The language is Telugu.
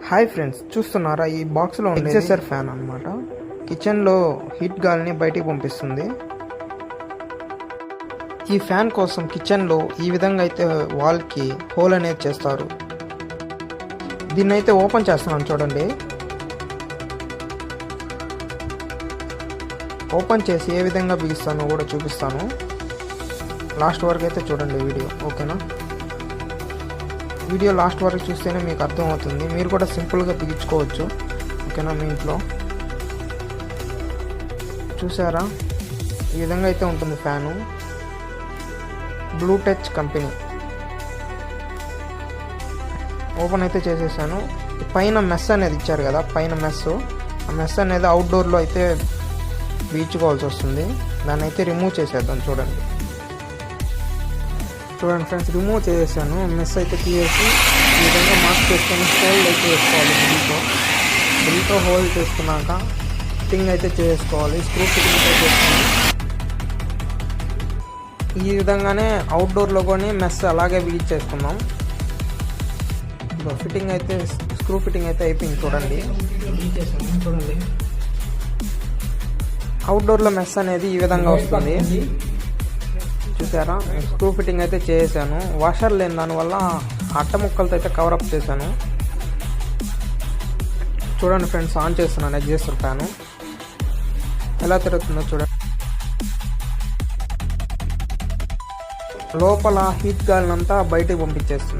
హాయ్ ఫ్రెండ్స్, చూస్తున్నారా? ఈ బాక్స్లో ఉండే ఎగ్జాసర్ ఫ్యాన్ అనమాట. కిచెన్లో హీట్ గాలిని బయటికి పంపిస్తుంది. ఈ ఫ్యాన్ కోసం కిచెన్లో ఈ విధంగా అయితే వాల్కి హోల్ అనేది చేస్తారు. దీన్ని అయితే ఓపెన్ చేస్తున్నాను చూడండి. ఓపెన్ చేసి ఏ విధంగా బిగిస్తానో కూడా చూపిస్తాను. లాస్ట్ వరకు అయితే చూడండి వీడియో, ఓకేనా? వీడియో లాస్ట్ వరకు చూస్తేనే మీకు అర్థమవుతుంది. మీరు కూడా సింపుల్గా బిగించుకోవచ్చు, ఓకేనా? మీ ఇంట్లో చూసారా? ఈ విధంగా అయితే ఉంటుంది fan. Blue touch company. Open అయితే చేసేసాను. పైన మెస్ అనేది ఇచ్చారు కదా, పైన మెస్. ఆ మెస్ అనేది అవుట్డోర్లో అయితే బీచుకోవాల్సి వస్తుంది. దాన్ని అయితే రిమూవ్ చేసేద్దాం. చూడండి ఫ్రెండ్స్, రిమూవ్ చేసేసాను. మెస్ అయితే తీసేసి ఈ విధంగా మార్క్ చేసుకొని హోల్డ్ అయితే వేసుకోవాలి. బిల్తో హోల్డ్ చేసుకున్నాక ఫిట్టింగ్ అయితే చేసుకోవాలి. స్క్రూ ఫిట్టింగ్ అయితే చేసుకొని ఈ విధంగానే అవుట్డోర్లో కొని మెస్ అలాగే బిగించేసుకుందాం. ఫిట్టింగ్ అయితే స్క్రూ ఫిట్టింగ్ అయితే అయిపోయింది. చూడండి అవుట్డోర్లో మెస్ అనేది ఈ విధంగా వస్తుంది. చూసారా? స్క్రూ ఫిట్టింగ్ అయితే చేసాను. వాషర్ లేని దానివల్ల అట్ట ముక్కలతో అయితే కవరప్ చేశాను. చూడండి ఫ్రెండ్స్, ఆన్ చేస్తున్నాను ఎగ్జాసర్ ఫ్యాను. ఎలా తిరుగుతుందో చూడండి. లోపల హీట్ గాలినంతా బయటకు పంపించేస్తుంది.